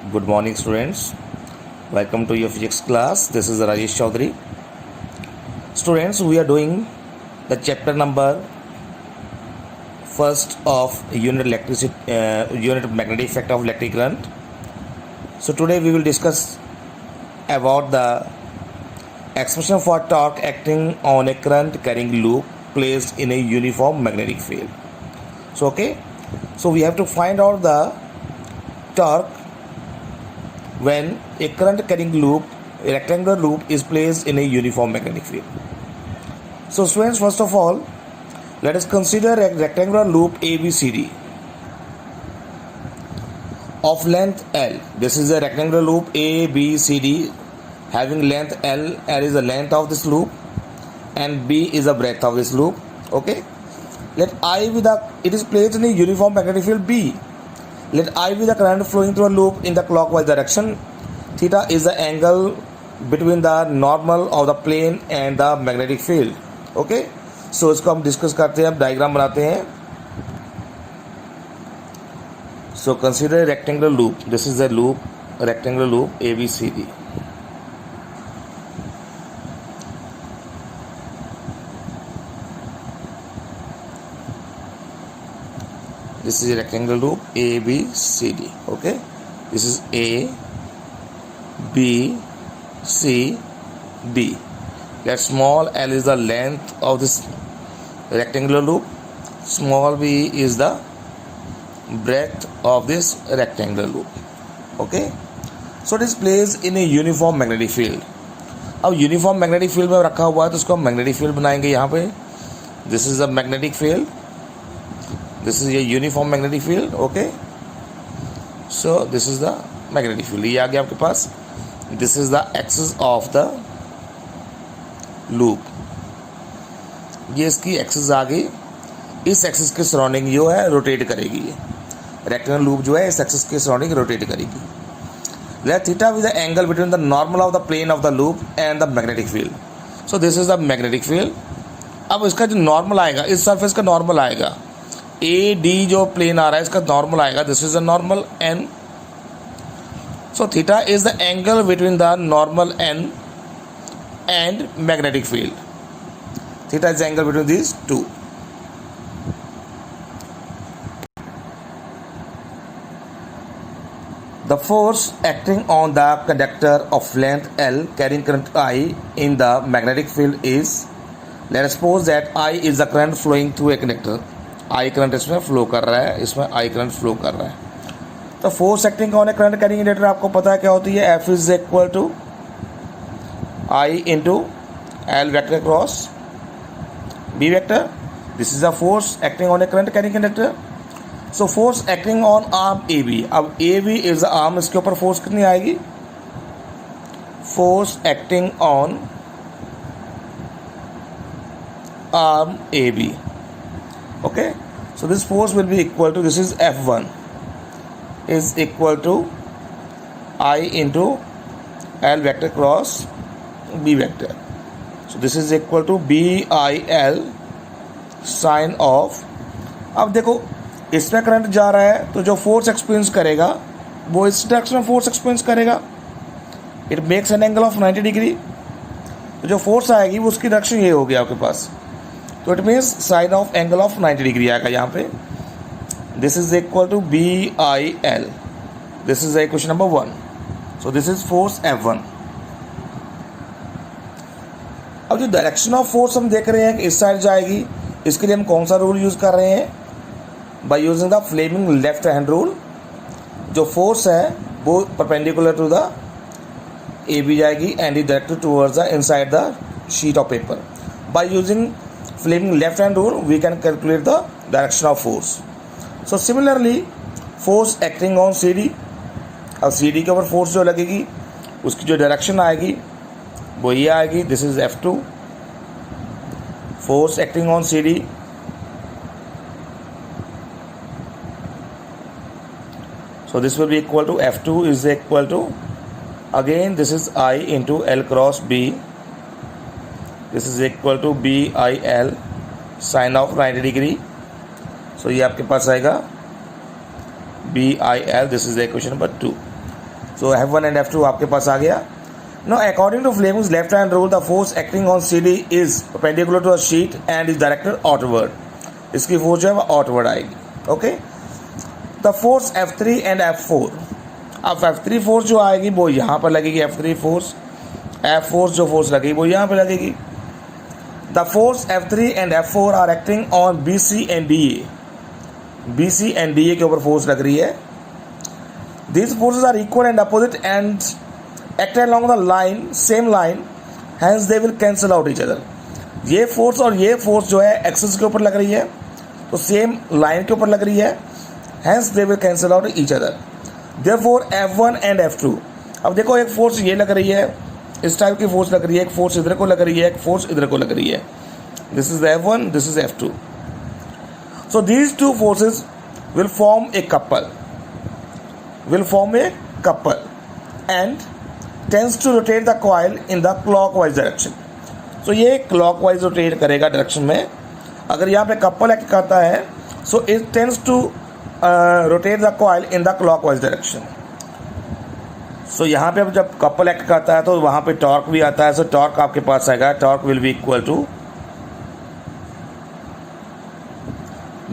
Good morning, students. Welcome to your physics class. This is Rajesh Chaudhary. Students, we are doing the chapter number first of unit magnetic effect of electric current. So today we will discuss about the expression for torque acting on a current carrying loop placed in a uniform magnetic field. So we have to find out the torque when a current carrying loop, a rectangular loop, is placed in a uniform magnetic field. So students, first of all, let us consider a rectangular loop ABCD of length L. This is a rectangular loop ABCD having length L. L is the length of this loop and B is the breadth of this loop. Okay. Let I be it is placed in a uniform magnetic field B. Let I be the current flowing through a loop in the clockwise direction. Theta is the angle between the normal of the plane and the magnetic field. Okay. So इसको हम discuss करते हैं, diagram बनाते हैं. So consider a rectangular loop. This is a loop, a rectangular loop ABCD. This is a rectangular loop ABCD. Okay, this is A, B, C, D. Let small l is the length of this rectangular loop. Small b is the breadth of this rectangular loop. Okay, so it is placed in a uniform magnetic field. अब uniform magnetic field में रखा हुआ है तो उसको हम magnetic field बनाएंगे. यहाँ पे this is a magnetic field. This is a uniform magnetic field. Okay, so this is the magnetic field. ये आ गया आपके पास. This is the axis of the loop. ये इसकी एक्सिस आ गई. इस एक्सिस के सराउंडिंग जो है रोटेट करेगी. ये रेक्टेंगुलर लूप जो है इस एक्सिस के सराउंडिंग रोटेट करेगी. Let theta be the angle between the normal of the plane of the loop and the magnetic field. So this is the magnetic field. अब इसका जो नॉर्मल आएगा, इस सरफेस का नॉर्मल आएगा. ए डी जो plane आ रहा है इसका नॉर्मल आएगा. This is the normal N. So theta is the angle between the normal N and magnetic field. Theta is the angle between this two. The force acting on the conductor of length L carrying current I in the magnetic field is, let us suppose that I is the current flowing through a conductor. I current इसमें flow कर रहा है, इसमें I current flow कर रहा है. तो force acting on a current carrying inductor आपको पता है क्या होती है. F is equal to I into L vector cross B vector. This is the force acting on a current carrying inductor. So force acting on arm AB. अब AB is the arm. इसके ऊपर force कितनी आएगी. Force acting on arm AB. Okay, so this force will be equal to, this is F1 is equal to I into L vector cross B vector. So this is equal to BIL sin of. अब देखो इसमें current जा रहा है तो जो force experience करेगा वो इस डायरेक्शन में फोर्स एक्सपीरियंस करेगा. It makes an angle of 90 degree. तो जो फोर्स आएगी वो उसकी डायरेक्शन ये होगी आपके पास. तो it means sine of angle of 90 degree आएगा यहाँ पे. This is equal to BIL. This is question number 1. So this is force F1. अब जो डायरेक्शन ऑफ फोर्स हम देख रहे हैं कि इस साइड जाएगी, इसके लिए हम कौन सा रूल यूज कर रहे हैं. By using the Fleming left hand rule. जो फोर्स है वो परपेंडिकुलर टू द AB जाएगी and is directed towards the inside the sheet of paper. By using flaming left hand rule we can calculate the direction of force. So similarly force acting on CD. अब CD के ऊपर force जो लगेगी उसकी जो direction आएगी वो ये आएगी. This is F2. Force acting on CD. So this will be equal to F2 is equal to, again this is I into L cross B. This is equal to BIL sin of 90 degree. So ये आपके पास आएगा BIL. This is equation number 2. So F1 and F2 आपके पास आ गया. Now according to Fleming's left hand rule, the force acting on CD is perpendicular to a sheet and is directed outward. इसकी force जो है वो outward आएगी. Okay, the force F3 and F4. अब F3 फोर्स जो आएगी वो यहाँ पर लगेगी, F3 फोर्स. F फोर्स जो फोर्स लगेगी वो यहाँ पर लगेगी. The force F3 and F4 are acting on BC and DA. BC and DA के ऊपर फोर्स लग रही है. These forces are equal and opposite and act along the line, same line, hence they will cancel out each other. ये force और ये force जो है एक्सिस के ऊपर लग रही है, तो सेम लाइन के ऊपर लग रही है, hence they will cancel out each other. Therefore F1 and F2. अब देखो एक फोर्स ये लग रही है, इस टाइप की फोर्स लग रही है, एक फोर्स इधर को लग रही है, एक फोर्स इधर को लग रही है. This is F1, this is F2. So these two forces will form a couple. And tends to rotate the coil in the clockwise direction. So ये clockwise rotate करेगा डायरेक्शन में. अगर यहाँ पे कपल एक्ट करता है, so it tends to rotate the coil in the clockwise direction. So यहाँ पे अब जब कपल एक्ट करता है तो वहाँ पे टॉर्क भी आता है. So टॉर्क आपके पास आएगा, torque will be equal to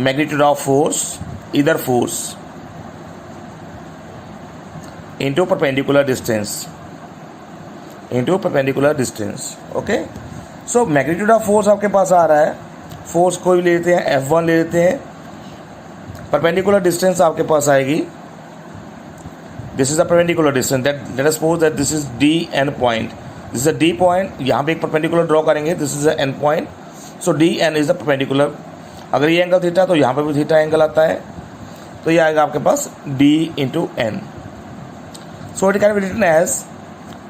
magnitude of force, either force into perpendicular distance. Okay, so magnitude of force आपके पास आ रहा है. फोर्स कोई भी ले लेते हैं, F1 ले लेते हैं. परपेंडिकुलर डिस्टेंस आपके पास आएगी. This is the perpendicular distance. Let us suppose that this is D N point. This is a D point. यहाँ पे एक परपेंडिकुलर ड्रॉ करेंगे. This is a N point. So D N is the perpendicular. अगर ये angle theta तो यहाँ पर भी थीटा एंगल आता है, तो ये आएगा आपके पास D into N. So it can be written as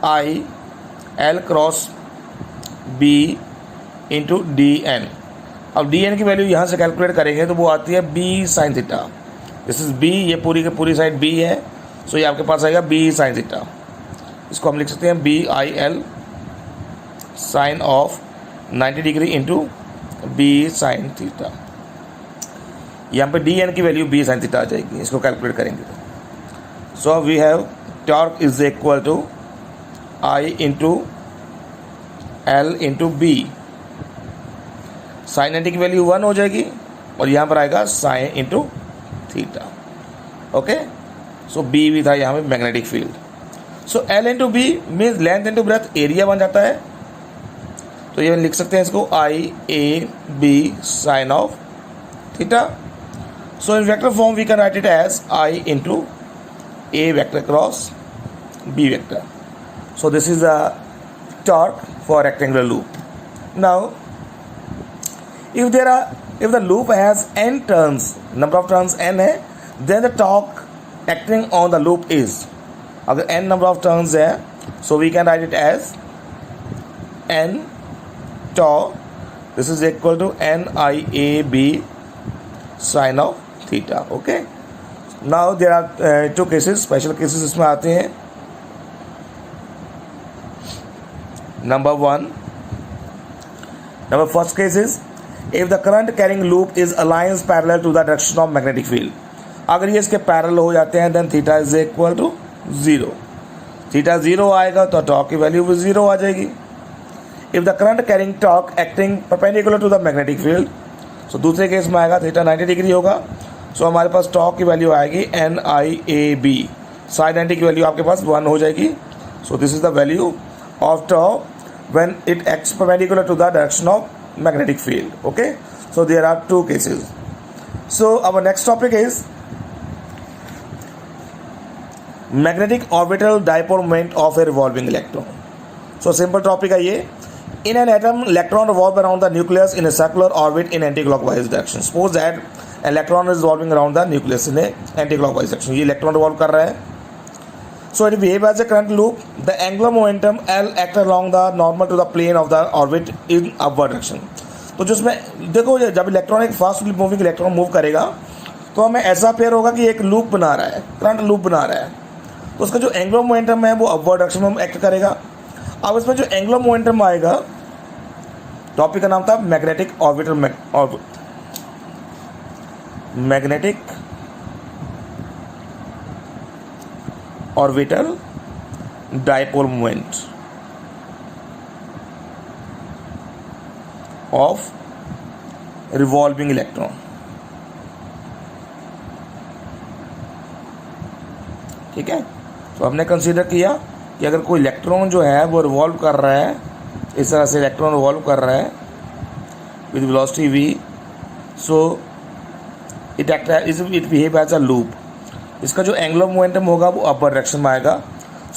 I L cross B into DN. अब DN की वैल्यू यहाँ से कैलकुलेट करेंगे तो वो आती है B sin theta. This is B, ये पूरी की पूरी साइड B है, सो ये आपके पास आएगा B sin थीटा. इसको हम लिख सकते हैं BIL sine of 90 degree into B sin थीटा. यहाँ पे DN की वैल्यू B sin थीटा आ जाएगी. इसको कैलकुलेट करेंगे तो so we have torque is equal to I into L into B. Sine 90 की वैल्यू 1 हो जाएगी और यहाँ पर आएगा साइन इंटू थीटा. ओके, सो B भी था यहाँ पे मैग्नेटिक फील्ड. सो L into B means length into breadth, area बन जाता है. तो ये लिख सकते हैं इसको IAB sine of theta. So in vector form we can write it as I into A vector cross B vector. So this is a torque for rectangular loop. Now if the loop has n turns, number of turns n है, then the torque acting on the loop is, अगर n number of turns है, so we can write it as n torque. This is equal to NIAB sin of theta. Okay. Now there are two cases, special cases इसमें आते हैं. Number first case is if the current carrying loop is aligned parallel to the direction of magnetic field. अगर ये इसके parallel हो जाते हैं then theta is equal to 0. Theta 0 आएगा तो टॉर्क की वैल्यू भी 0 आ जाएगी. If the current carrying torque acting perpendicular to the magnetic field, so दूसरे केस में आएगा थीटा 90 डिग्री होगा. सो हमारे पास टॉर्क की वैल्यू आएगी NIAB. साइन 90 की वैल्यू आपके पास 1 हो जाएगी. So this is the value of torque when it acts perpendicular to the direction of magnetic field. Okay, so there are two cases. So our next topic is magnetic orbital dipole moment of a revolving electron. So simple topic है ये. In an atom, electron revolve around the nucleus in a circular orbit in anti-clockwise direction. Suppose that electron is revolving around the nucleus in a anti-clockwise direction. ये electron revolve कर रहा है. So it behave as a current loop. The angular momentum L act along the normal to the plane of the orbit in upward direction. तो जिसमें देखो जब electron एक fast moving electron move करेगा तो हमें ऐसा पेयर होगा कि एक लूप बना रहा है, करंट लूप बना रहा है. तो उसका जो एंगुलर मोमेंटम है वो अपवर्ड डायरेक्शन में एक्ट करेगा. अब इसमें जो एंगुलर मोमेंटम आएगा, टॉपिक का नाम था magnetic orbital magnetic orbital dipole moment of revolving electron. ठीक है, तो हमने कंसीडर किया कि अगर कोई इलेक्ट्रॉन जो है वो रिवॉल्व कर रहा है, इस तरह से इलेक्ट्रॉन रिवॉल्व कर रहा है with velocity v, so it behave as a loop. इसका जो एंगुलर मोमेंटम होगा वो अपर डायरेक्शन में आएगा.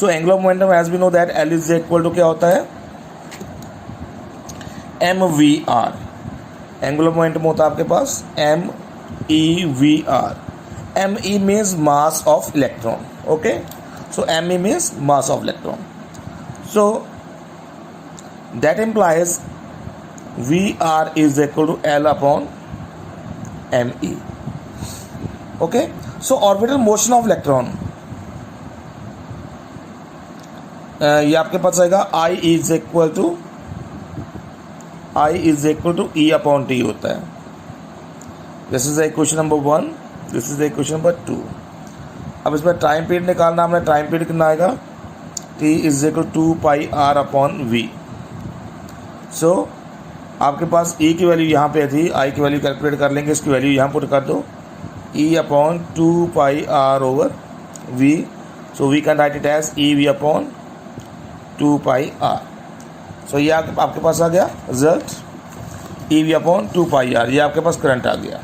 So angular momentum as we know that L is equal to क्या होता है, mvr. एंगुलर मोमेंटम होता है आपके पास mevr. me means mass of electron. Okay, so me means mass of electron. So that implies vr is equal to L upon me. Okay, so orbital motion of electron ये आपके पास आएगा I is equal to E upon T होता है. This is equation number 1, this is equation number 2. अब इसमें time period निकालना, हमने टाइम पीरियड कितना आएगा, T is equal to pi R upon V. So आपके पास E की वैल्यू यहाँ पे थी, I की वैल्यू कैलकुलेट कर लेंगे, इसकी वैल्यू यहाँ पुट कर दो, E upon 2 pi R over V. So we can write it as EV upon 2 pi R. So ये आपके पास आ गया result EV upon 2 pi R. ये आपके पास करंट आ गया.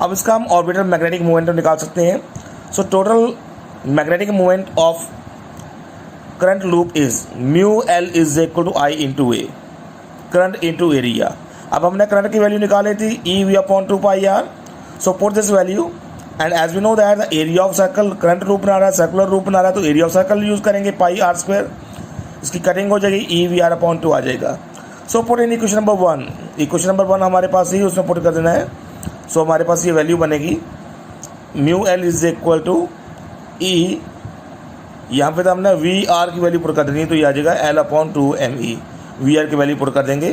अब इसका हम ऑर्बिटल मैग्नेटिक मोमेंटम निकाल सकते हैं. So total magnetic moment of current loop is mu L is equal to I into A, current into area. अब हमने करंट की वैल्यू निकाली थी EV upon 2 pi R. So put this value and as we know that the area of circle, current loop बना रहा है, circular loop बना रहा है, तो एरिया ऑफ सर्कल यूज़ करेंगे पाई R स्क्वायर. इसकी कटिंग हो जाएगी, EVR अपॉन 2 आ जाएगा. So put in equation number 1. Equation number 1 हमारे पास ही, उसमें पुट कर देना है. सो हमारे पास ये वैल्यू बनेगी mu L is equal to E. यहाँ पे तो हमने VR की वैल्यू पुट कर देनी है, तो ये आ जाएगा L अपॉन 2 ME. VR की वैल्यू पुट कर देंगे,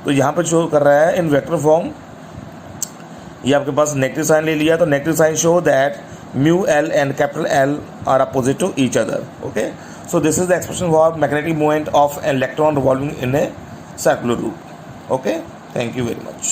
तो यहाँ पे शो कर रहा है इन वेक्टर फॉर्म. ये आपके पास नेगेटिव साइन ले लिया, तो negative sign show that mu L and capital L are opposite to each other. Okay, so this is the expression for magnetic moment of an electron revolving in a circular loop. Okay, thank you very much.